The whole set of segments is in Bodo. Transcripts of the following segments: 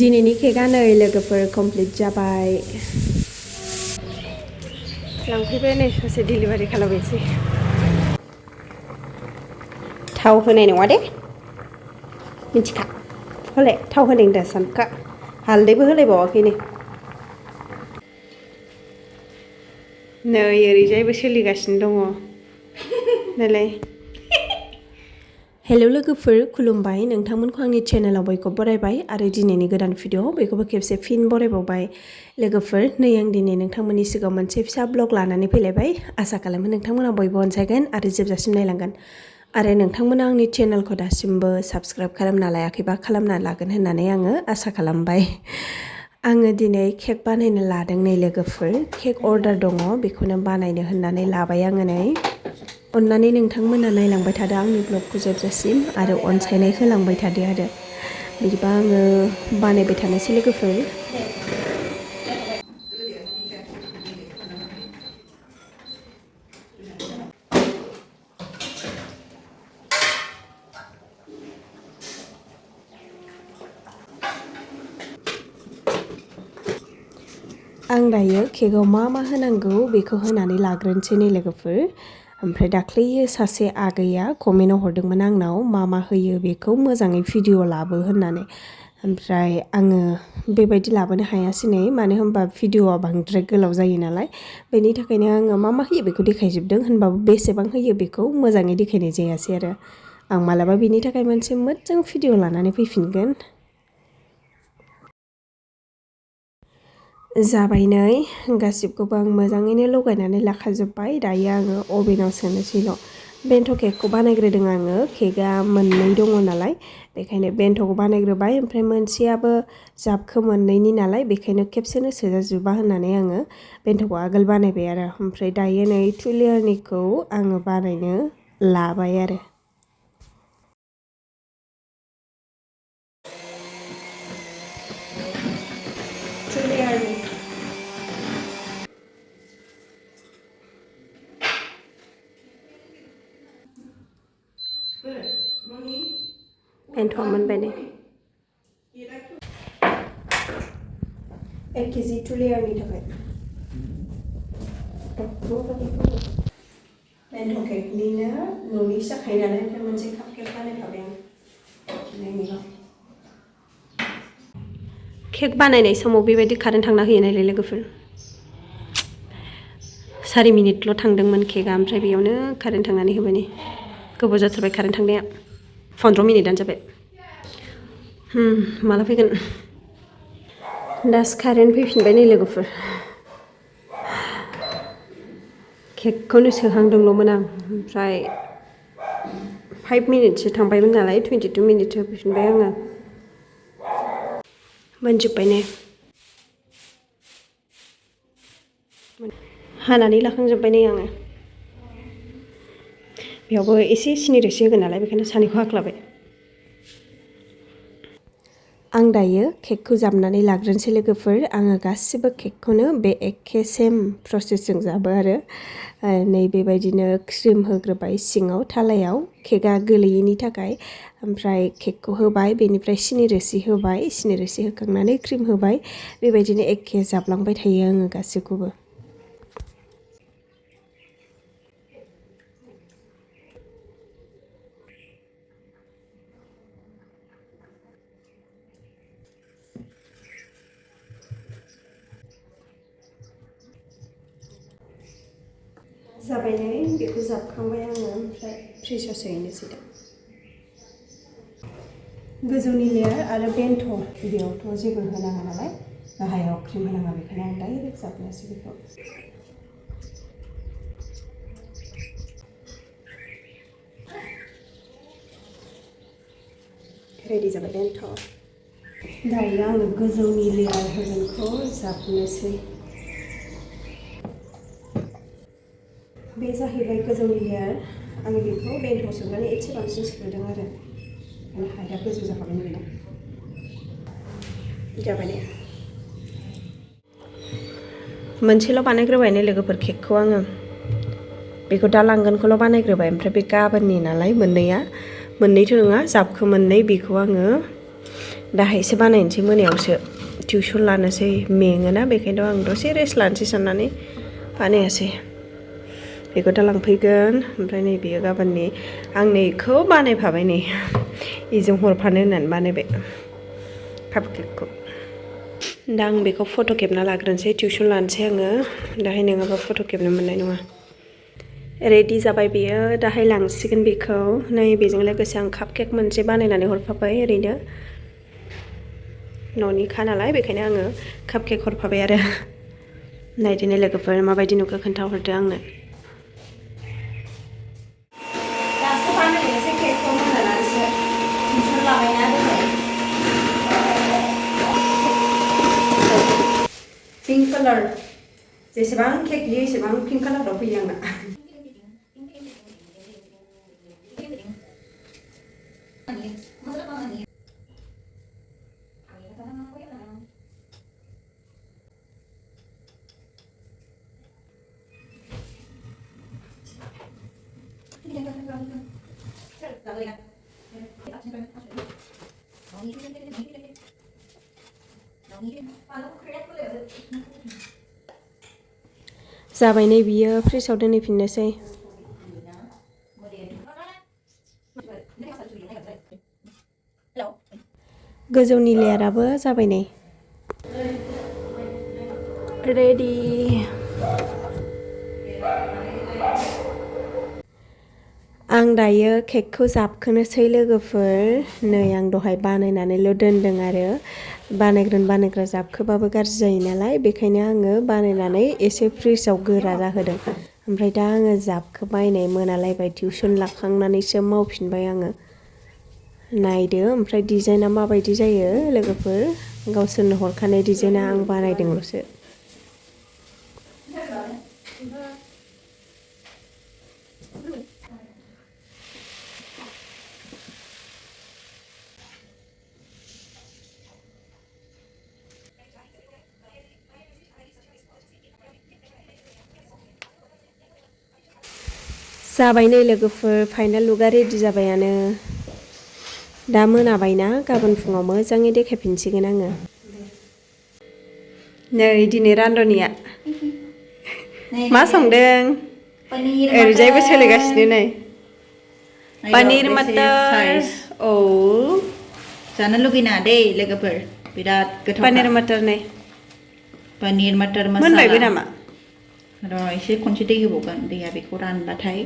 दिनैनि केकआ नै लोगोफोर कमप्लिट जाबाय। लांफैबाय नै सासे डिलिभारि खालामनोसै। थाव होनाय नङा दे मिथिखा हले थाव होनाय दा सानखा हालदैबो होलायबावाखैनो। नै ओरैजायबो सोलिगासिनो दङ नालाय। हेल' लोगोफोर खुलुमबाय, नोंथांमोनखौ आंनि चेनेलाव बयखौबो बरायबाय आरो दिनैनि गोदान भिडिअ बयखौबो खेबसे फिन बरायबावबाय। लोगोफोर नै आं दिनै नोंथांमोननि सिगाङाव मोनसे फिसा ब्लग लानानै फैलायबाय। आसा खालामो नोंथांमोना बयबो अनसायगोन आरो जोबजासिम नायलांगोन आरो नोंथांमोना आंनि चेनेलखौ दासिमबो साबस्क्राइब खालामना लायाखैबा खालामना लागोन होननानै आङो आसा खालामबाय। आङो दिनै केक बानायनो लादों नै लोगोफोर। केक अर्डार दङ, बेखौनो बानायनो होननानै लाबाय आङो नै। अन्नानै नोंथांमोना नायलांबाय थादो आंनि ब्लगखौ जोबजासिम आरो अनसायनाय होलांबाय थादो आरो। बिदिबा आङो बानायबाय थानोसै लोगोफोर। आं दायो केकआव मा मा होनांगौ बेखौ होनानै लाग्रोनोसै नै लोगोफोर। ओमफ्राय दाख्लैयो सासे आगैया कमेन्टआव हरदोंमोन आंनाव मा मा होयो बेखौ मोजाङै भिडिअ लाबो होननानै। ओमफ्राय आङो बेबायदि लाबोनो हायासै नै, मानो होनबा भिडिअआ बांद्राय गोलाव जायो नालाय। बेनि थाखायनो आङो मा मा होयो बेखौ देखायजोबदों, होनबाबो बेसेबां होयो बेखौ मोजाङै देखायनाय जायासै आरो। आं मालाबा बिनि थाखाय मोनसे मोजां भिडिअ लानानै फैफिनगोन। जाबाय नै गासिबखौबो आं मोजाङैनो लगायनानै लाखाजोब्बाय। दायो आङो अभेनाव सोनोसैल'। बेन्थ' केकखौ बानायग्रोदों आङो। केकआ मोननै दङ नालाय बेखायनो बेन्थ'खौ बानायग्रोबाय। ओमफ्राय मोनसेयाबो जाबखो मोननैनि नालाय बेखायनो खेबसेनो सोजाजोबा होननानै आङो बेन्थ'खौ आगोल बानायबाय आरो। ओमफ्राय दायो नै 2 लेयारनिखौ आङो बानायनो लाबाय आरो। बेन्थ'आ मोनबाय नै 1 केजि 2 लेयारनि थाखाय। बेन्थ' केकनिनो न'नि जाखायो नालाय, ओमफ्राय मोनसे काप केक बानायखाबाय आं। केक बानायनाय समाव बेबायदि कारेन्ट थांना होयो नालाय लोगोफोर। 4 मिनिटल' थांदोंमोन केकआ, ओमफ्राय बेयावनो कारेन्ट थांनानै होबाय नै। गोबाव जाथारबाय कारेन्ट थांनाया, 15 मिनिटआनो जाबाय। माला फैगोन? दासो कारेन्ट फैफिनबाय नै लोगोफोर। केकखौनो सोहांदोंल'मोन आं, ओमफ्राय 5 मिनिटसो थांबायमोन नालाय 22 मिनिटसो होफैफिनबाय आङो। मोनजोब्बाय ने? हानानै लाखांजोब्बाय नै आङो। बेयावबो एसे सिनि रोसि होगोन नालाय बेखायनो सानैखौ हाख्लाबाय। आं दायो केकखौ जाबनानै लाग्रोनोसै लोगोफोर। आङो गासिबो केकखौनो बे एखे सेम प्रसेसजों जाबो आरो। नै बेबायदिनो क्रिम होग्रोबाय सिङाव थालायाव केकआ गोलैयैनि थाखाय। ओमफ्राय केकखौ होबाय, बेनिफ्राय सिनि रोसि होबाय, सिनि रोसि होखांनानै क्रिम होबाय। बेबायदिनो एखे जाबलांबाय थायो आङो गासैखौबो। जाबाय नै बेखौ जाबखांबाय आङो, ओमफ्राय फ्रिजआव सोहैनोसै दा। गोजौनि लेयार आरो बेन्थ' बेयावथ' जेबो होनाङा नालाय, गाहायाव क्रिम होनाङा, बेखायनो आं डाइरेक्ट जाबनोसै बेखौ। रेडि जाबाय बेन्थ'। दायो आङो गोजौनि लेयार होगोनखौ जाबनोसै। बे जाहैबाय गोजौनि लेयार। आं बेखौ बेन्थ'आव सोनानै एसे बांसिन सोदों आरो, माने हाइटआ गोजौ जाखाबाय नालाय। जाबाय ने? मोनसेल' बानायग्रोबाय नै लोगोफोर केकखौ आङो। बेखौ दा लांगोनखौल' बानायग्रोबाय, ओमफ्राय बे गाबोननि नालाय मोननैया, मोननैथ' नङा जाबखो मोननै, बेखौ आङो दाहायसो बानायनोसै मोनायावसो टिउसन लानोसै मेङोना बेखायनोथ' आं दसे रेस्ट लानोसै साननानै बानायासै बेखौ दा लांफैगोन ओमफ्राय नै बियो गाबोननि आं नैखौ बानायफाबाय नै इजों हरफानो होननानै बानायबाय काप केकखौ दा आं बेखौ फट' खेबना लाग्रोनोसै टिउसन लानोसै आङो दाहाय नङाबा फट' खेबनो मोननाय नङा रेडि जाबाय बेयो दाहाय लांसिगोन बेखौ नै बेजों लोगोसे आं काप केक मोनसे बानायनानै हरफाबाय ओरैनो न'निखा नालाय बेखायनो आङो काप केक हरफाबाय आरो नायदिनो लोगोफोर माबायदि नुखो खोन्थाहरदो आंनो दासो बानायनोसै केकखौ मोनानानैसो टिउसन लाबायना दोनबाय पिंक कालार जेसेबां केक बियो एसेबां पिंक कालाराव फैयो आंना जाबाय नै बियो फ्रिजआव दोनहैफिननोसै गोजौनि लेयाराबो जाबाय नै रेडि आं दायो केकखौ जाबखोनोसै लोगोफोर नै आं दहाय बानायनानैल' दोनदों आरो बानायग्रा जाबखोबाबो गाज्रि जायो नालाय बेखायनो आङो बानायनानै एसे फ्रिजआव गोरा जाहोदों ओमफ्राय दा आङो जाबखोबाय नै मोनालायबाय टिउसन लाखांनानैसो मावफिनबाय आङो नायदो ओमफ्राय डिजाइना माबायदि जायो लोगोफोर गावसोरनो हरखानाय डिजाइना आं बानायदोंल'सो जाबाय नै लोगोफोर फाइनाल लुकआ रेडि जाबायानो दा मोनाबायना गाबोन फुङाव मोजाङै देखायफिनसिगोन आङो नै दिनै रान्धनिया मा संदों ओरैजायबो सोलिगासिनो नै पनिर मटर औ जानो लुगैना दे लोगोफोर बिराद गोथाव पनिर मटर नै पनिर मटर मसाला मोनबायबो नामा र' एसे खनसे दै होबावगोन दैया बेखौ रानबाथाय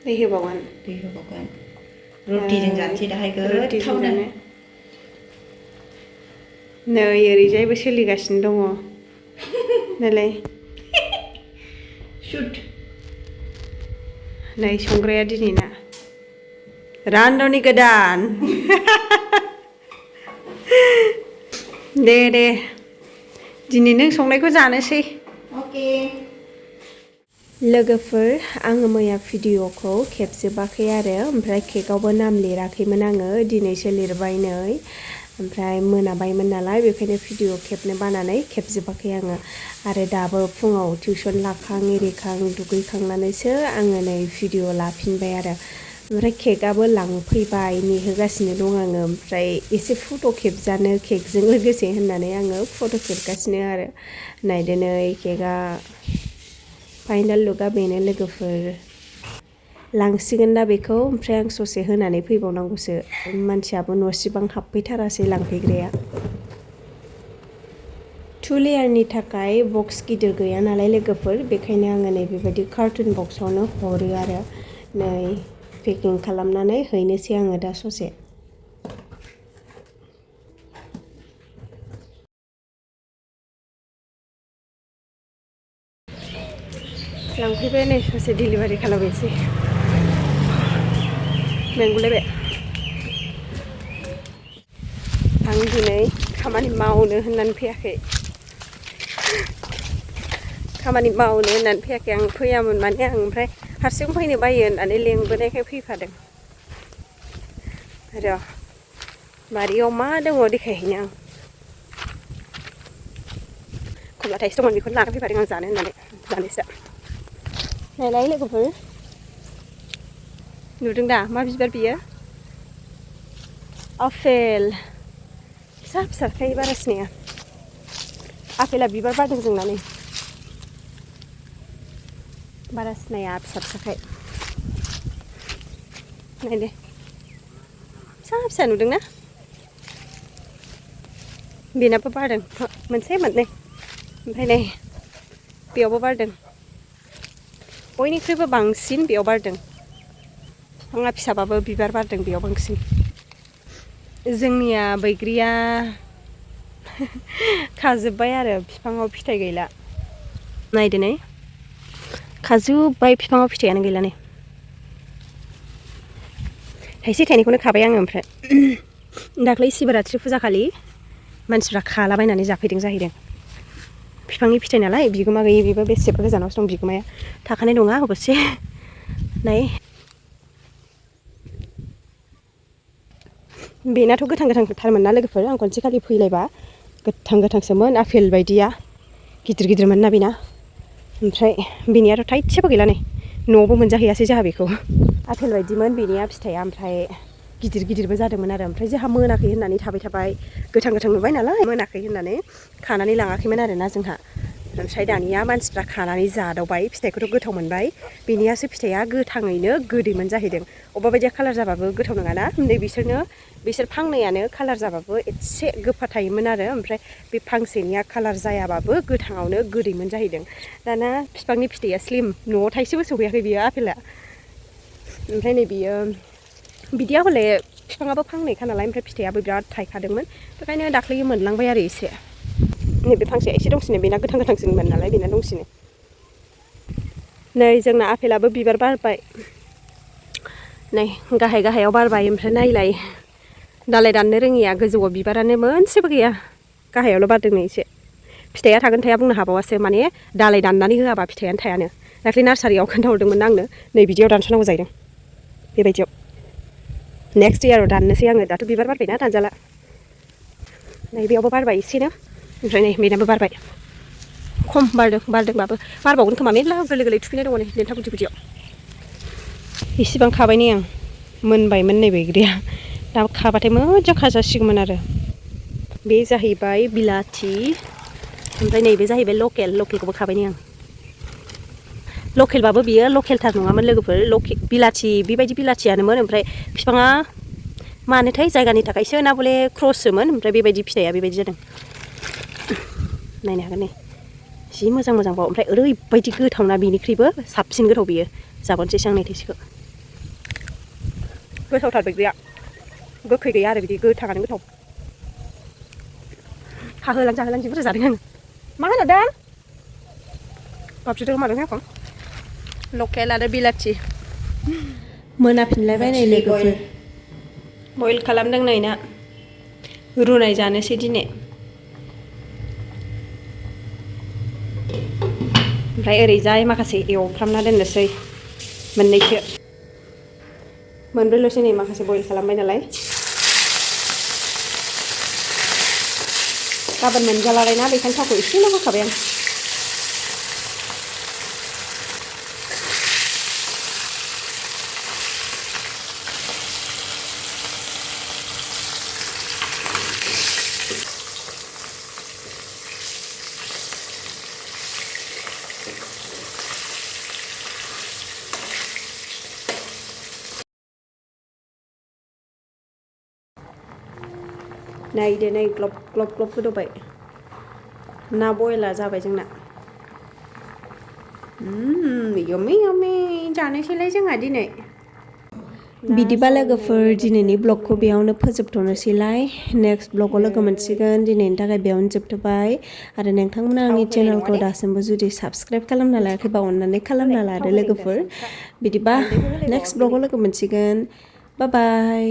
दै होबावगोन रुटिजों जानोसै दाहाय गोथावनो नै ओरैजायबो सोलिगासिनो दङ नालाय शुट नै संग्राया दिनैना रान्धनि गोदान दे दिनै नों संनायखौ जानोसै अके लोगोफोर आङो मैया भिडिअखौ खेबजोबाखै आरो ओमफ्राय केकआवबो नाम लिराखैमोन आङो दिनैसो लिरबाय नै ओमफ्राय मोनाबायमोन नालाय बेखायनो भिडिअ खेबनो बानानै खेबजोबाखै आङो आरो दाबो फुङाव टिउसन लाखां एरिखां दुगैखांनानैसो आङो नै भिडिअ लाफिनबाय आरो ओमफ्राय केकआबो लांफैबाय नेहोगासिनो दं आङो ओमफ्राय एसे फट' खेबजानो केकजों लोगोसे होननानै आङो फट' खेबगासिनो आरो नायदो नै केकआ फाइनाल लुकआ बेनो लोगोफोर लांसिगोन दा बेखौ ओमफ्राय आं ससे होनानै फैबावनांगौसो मानसियाबो न'सिबां हाबफैथारासै लांफैग्राया 2 लेयारनि थाखाय बक्स गिदिर गैया नालाय लोगोफोर बेखायनो आङो नै बेबायदि कार्टुन बक्सआवनो हरो आरो नै पेकिं खालामनानै हैनोसै आङो दा ससे लांफैबाय नै ससे डिलिभारि खालामनोसै मेंगुलायबाय आं दिनै खामानि मावनो होननानै फैयाखै आं फैयामोन माने आं ओमफ्राय हारसिं फैनो बायो होननानै लेंबोनायखाय फैफादों र' बारियाव मा दङ देखायहैनो आं खमला थाइसे दंमोन बेखौनो लानानै फैफादों आं जानो होननानै जानोसै नायलाय लोगोफोर नुदों दा मा बिबार बियो आपेल फिसा फिसाखाय बारा सिनाया आपेला बिबार बारदों जोंना नै बारा सिनाया फिसा फिसाखाय नाय दे फिसा फिसा नुदोंना बेनाबो बारदों मोनसे मोननै ओमफ्राय नै बेयावबो बारदों बयनिख्रुइबो बांसिन बेयाव बारदों बिफाङा फिसाबाबो बिबार बारदों बेयाव बांसिन जोंनिया बैग्रिया खाजोब्बाय आरो बिफाङाव फिथाइ गैला नायदो नै खाजोब्बाय बिफाङाव फिथाइयानो गैला नै थाइसे थाइनैखौनो खाबाय आङो ओमफ्राय दाख्लै शिभारात्रि फुजा खालि मानसिफ्रा खालाबायनानै जाफैदों जाहैदों बिफांनि फिथाइ नालाय बिगोमा गैयि बेबो बेसेबा गोजानावसो दं बिगोमाया थाखानाय नङा अबस्से नाय बेनाथ' गोथां गोथांथारमोन ना लोगोफोर आं खनसे खालि फैलायबा गोथां गोथांसोमोन आपेल बायदिया गिदिर गिदिरमोन ना बेना ओमफ्राय बेनियाथ' थाइसेबो गैला नै न'आवबो मोनजाहैयासै जोंहा बेखौ आपेल बायदिमोन बेनिया फिथाइया ओमफ्राय गिदिर गिदिरबो जादोंमोन आरो ओमफ्राय जोंहा मोनाखै होननानै थाबाय गोथां गोथां नुबाय नालाय मोनाखै होननानै खानानै लाङाखैमोन आरोना जोंहा ओमफ्राय दानिया मानसिफ्रा खानानै जादावबाय फिथाइखौथ' गोथाव मोनबाय बेनियासो फिथाइया गोथाङैनो गोदैमोन जाहैदों अबेबा बायदिया कालार जाबाबो गोथाव नङाना नै बिसोर फांनैयानो कालार जाबाबो एसे गोफा थायोमोन आरो ओमफ्राय बे फांसेनिया कालार जायाबाबो गोथाङावनो गोदैमोन जाहैदों दाना बिफांनि फिथाइया स्लिम न'आव थाइसेबो सौहैयाखै बियो आपेला ओमफ्राय नै बियो बिदिया हले बिफाङाबो फांनैखा नालाय ओमफ्राय फिथाइयाबो बिराद थाइखादोंमोन बेखायनो दाख्लै मोनलांबाय आरो एसे नैबे फांसेया एसे दंसिनो बेना गोथां गोथांसिनमोन नालाय बेना दंसिनो नै जोंना आपेलाबो बिबार बारबाय नै गाहाय गाहायाव बारबाय ओमफ्राय नायलाय दालाय दाननो रोङिया गोजौआव बिबारानो मोनसेबो गैया गाहायावल' बारदों नै एसे फिथाइया थागोन थाया बुंनो हाबावासो माने दालाय दाननानै होआबा फिथाइयानो थायानो दाख्लै नार्सारियाव खोन्थाहरदोंमोन आंनो नै बिदियाव दानस'नांगौ जाहैदों बेबायदियाव नेक्स्ट इयाराव दाननोसै आङो दाथ' बिबार बारबायना दानजाला नै बेयावबो बारबाय एसेनो ओमफ्राय नै बेनाबो बारबाय खम बारदोंबाबो बारबावगोन खोमा मेरला गोरलै गोरलै थुफैनाय दङ नै देन्था गुदि गुदियाव इसेबां खाबाय नै आं मोनबायमोन नै बैग्रिया दा खाबाथाय मोजां खाजासिगौमोन आरो बे जाहैबाय बिलाथि ओमफ्राय नैबे जाहैबाय लकेलखौबो खाबाय नै आं लकेलबाबो बियो लकेलथार नङामोन लोगोफोर बिलाथि बेबायदि बिलाथियानोमोन ओमफ्राय बिफाङा मानोथाय जायगानि थाखायसो ना बले क्रससोमोन ओमफ्राय बेबायदि फिथाइया बेबायदि जादों नायनो हागोन नै जि मोजां मोजांबाव ओमफ्राय ओरैबायदि गोथावना बेनिख्रुइबो साबसिन गोथाव बियो जाबावनोसैसो आं नै थाइसेखौ गोथावथार बैग्रिया गोखै गैया आरो बिदि गोथाङानो गोथाव खाहोलां जाहोलां जि बुरजा जादों आं मा होनहरदों बाबजुदों मादों आंखौ लकेल आरो बिलाथि मोनाफिनलायबाय नै लोगोफोर बयल खालामदों नै ना रुनाय जानोसै दिनै ओमफ्राय ओरैजाय माखासे एवफ्रामना दोननोसै मोननैसो मोनब्रैल'सै नै माखासे बयल खालामबाय नालाय गाबोन मोनजालालाय ना बेखायनो थावखौ एसेल' होखाबाय आं नायदो नै ग्लब ग्लब ग्लब गोदौबाय ना बयला जाबाय जोंना यम्मी यम्मी जानोसैलाय जोंहा दिनै बिदिबा लोगोफोर दिनैनि ब्लगखौ बेयावनो फोजोबथ'नोसैलाय नेक्स्ट ब्लगाव लोगो मोनसिगोन दिनैनि थाखाय बेयावनो जोबथ'बाय आरो नोंथांमोना आंनि चेनेलखौ दासिमबो जुदि साबस्क्राइब खालामना लायाखैबा अननानै खालामना लादो लोगोफोर बिदिबा नेक्स्ट ब्लगाव लोगो मोनसिगोन बाय बाय